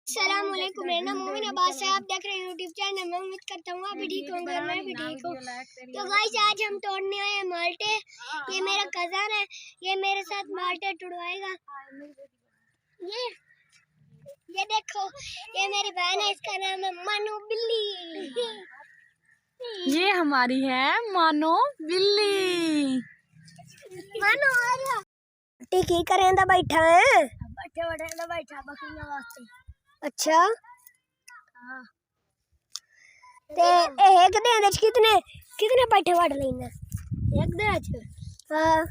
अस्सलामुअलैकुम, मेरा नाम मोमिन अब्बास है। आप देख रहे हैं यूट्यूब चैनल। मैं उम्मीद करता हूँ आप भी ठीक होंगे और मैं भी ठीक हूँ। तो गाइस आज हम तोड़ने आए हैं माल्टे। ये मेरा कज़न है, ये मेरे साथ माल्टे तुड़वाएगा। ये देखो, ये मेरी बहन है, इसका नाम है मानो बिल्ली। ये हमारी है मानो बिल्ली। मानो आ गया। की करें दा बैठा है, बैठा बकरियां वास्ते। अच्छा हाँ। ते एक दिन कितने कितने पैठे वड़ लेना? एक दिन हाँ,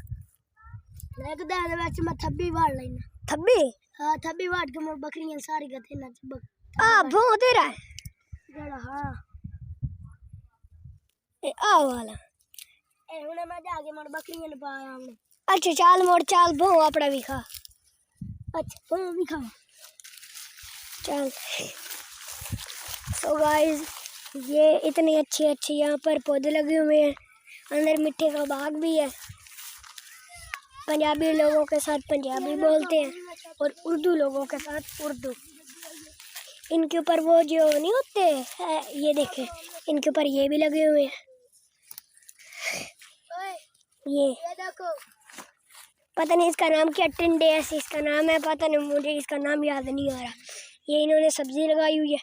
एक दिन मैं थब्बी वाड़ लेना। थब्बी? हाँ, थब्बी वाड़ के मैं बकरियां सारी गथे ना भो तेरा है हाँ। ए आ वाला ए हुने मैं जाके मोर बकरियां ने पाया हमने। अच्छा चाल मोड़ चाल भो अपना भी खा। अच्छा भो भी खा चल। तो गाइस ये इतने अच्छे अच्छे यहाँ पर पौधे लगे हुए हैं। अंदर मिट्टी का बाग भी है। पंजाबी लोगों के साथ पंजाबी बोलते हैं और उर्दू लोगों के साथ उर्दू। इनके ऊपर वो जो नहीं होते है, ये देखें इनके ऊपर ये भी लगे हुए हैं। ये देखो, पता नहीं इसका नाम क्या, टिंडे ऐसे इसका नाम है, पता नहीं मुझे इसका नाम याद नहीं आ रहा। ये इन्होंने सब्जी लगाई हुई है।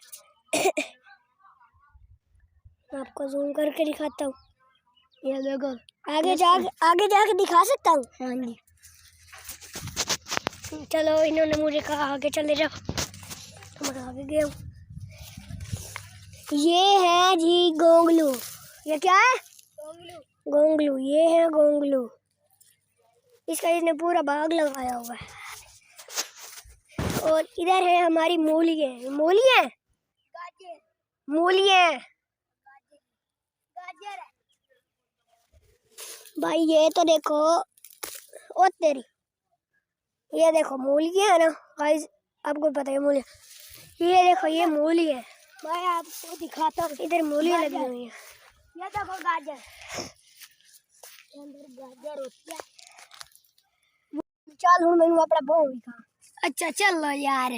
मैं आपको जूम करके दिखाता हूँ। ये देखो आगे जाके दिखा सकता हूँ। हाँ जी चलो, इन्होंने मुझे कहा आगे चले जाओ तो मैं आगे गया हूँ। ये है जी गोंगलू। ये क्या है? गोंगलू। ये है गोंगलू। इसका इसने पूरा बाग लगाया हुआ है। और इधर है हमारी मूलियाँ। मूलियाँ मूलियाँ भाई ये तो देखो, ओ तेरी, ये देखो मूलियाँ है ना गाइस, आपको पता है मूलियाँ। ये देखो ये मूली है, मैं आपको दिखाता हूँ। इधर मूली लगी हुई है। ये देखो गाजर, अंदर गाजर होती है। चल हूँ मैंने अपना भों भी खा। अच्छा चल लो यार,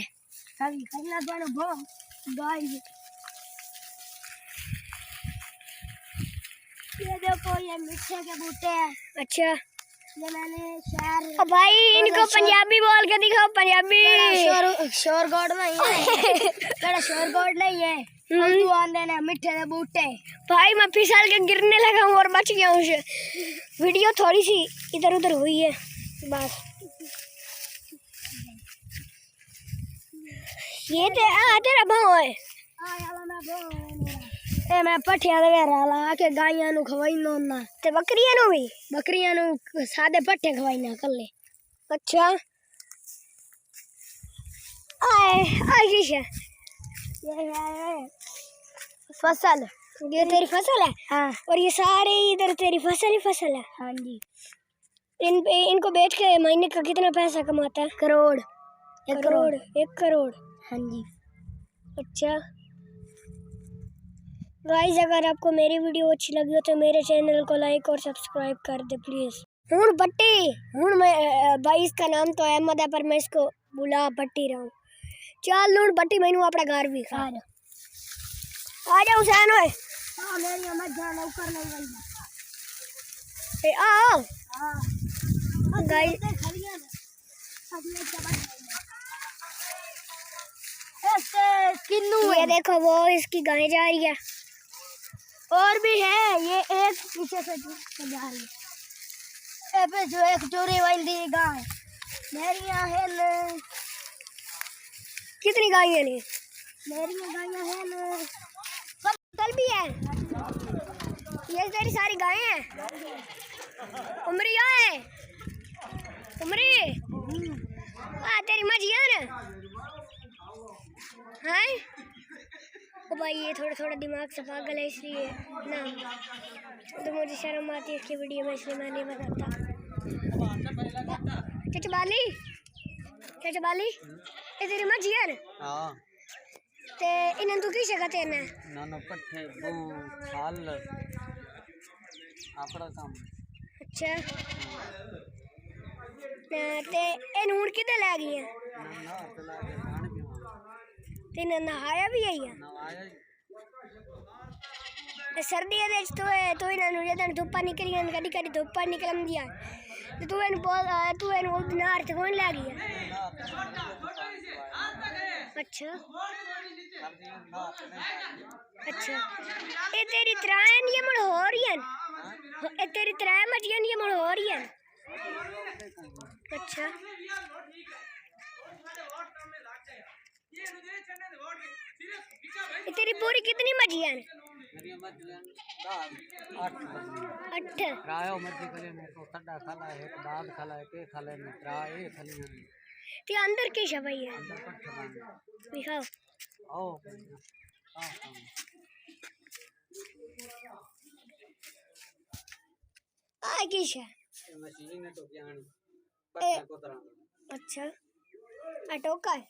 कभी खाना बनो भों गाइस। ये देखो ये मिर्चे के बूटे हैं। अच्छा ये मैंने शहर भाई इनको पंजाबी बोल के दिखाओ। पंजाबी शोर गोड नहीं है। बड़ा शोर गोड नहीं है। उर्दू आंदे ने मिठे के बूटे। भाई मैं फिसल के गिरने लगा हूँ और बच गया हूँ। वीडियो थोड़ी सी इधर उधर हुई है बस। ये तेरा भाव है। मैं पठिया वगैरह के गाइया नु खवाइनो ना ते बकरियां नु सादे पट्ठे खवाइना कल्ले। अच्छा आए ये है फसल। ये तेरी फसल है? हाँ। और ये सारे इधर तेरी फसल ही फसल है? हाँ जी। इनको बेच के महीने का कितना पैसा कमाता है? करोड़। एक करोड़। हाँ जी। अच्छा गाइस अगर आपको मेरी वीडियो अच्छी लगी हो तो मेरे चैनल को लाइक और सब्सक्राइब कर दे प्लीज। हूँ भट्टी हूँ मैं भाई, इसका नाम तो अहमद है पर मैं इसको बुला भट्टी रहा हूँ। चल लूण भट्टी मैनू अपना घर भी खा आ जा हुसैन ओए। हां मेरी मत जाना ऊपर नहीं गई। ए आओ हां गाइस किन्नू ये देखो वो इसकी गाय जा रही है। और भी है, ये एक पीछे से जा रही है। पे जो एक चोरी वाली गाय मेरी है न। कितनी गायें हैं? मेरी गायें हैं न, सब कल भी है। ये तेरी सारी गायें हैं? उमरी है उमरी तेरी मझिया न है। ओ भाई ये थोड़ा दिमाग से पागल है इसलिए ना, तो मुझे शर्म आती है इसकी वीडियो में, इसलिए मैं नहीं बताता। चाचा बाली ये तेरी मझिया न? हां ते इन्हें तू किसे कहते हैं? नानो पट्ठे बो हाल आपड़ा काम। अच्छा ते इन हुण किते ले गई है? ना तो लागे खान तेने नहाया भी है या सर्दी दे तो इन्होंने जदन धुप्पा निकली कदी कदी धुप्पा निकलम दिया तो तू इन नार ते कौन ला गया अच्छा अच्छा ये तेरी त्रायन ये मुड़ हो रही है ये तेरी त्राय मजियन ये मुड़ हो रही है अच्छा ये तेरी पूरी कितनी मजियन 8 रायो मर्जी करे मेरे को खड्डा खाला है एक दाद खाला है के खाले में राय खाली है ते अंदर की छपाई है अंदर पट्टा बांध दिखाओ आओ आ की छे मशीन है तो क्या पट्टा को तरह अच्छा आ टोका है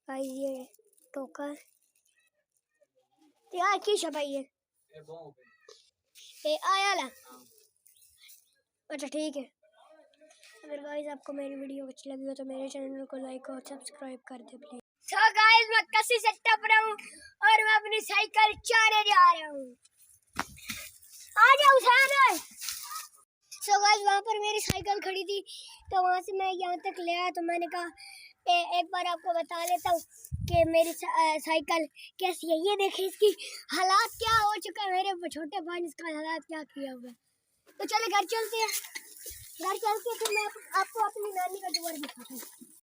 भाई ये टोका है यार की छपाई है ये आया ला अच्छा ठीक है अगर गाइस आपको मेरी वीडियो अच्छी लगी हो तो मेरे चैनल को लाइक और सब्सक्राइब कर दे प्लीज। सो गाइस मैं कसी से टप रहा हूँ और मैं अपनी साइकिल चारे जा रहा हूँ आ जाओ सामने। सो गाइस वहाँ पर मेरी साइकिल खड़ी थी तो वहाँ से मैं यहाँ तक ले आया तो मैंने कहा एक बार आपको बता लेता हूँ कि मेरी साइकिल कैसी है। ये देखिए इसकी हालात क्या हो चुका है मेरे छोटे भाई ने इसका हालात क्या किया हुआ है। तो चले घर चलते हैं घर चल के फिर मैं आपको अपनी नानी का द्वार दिखाता हूँ।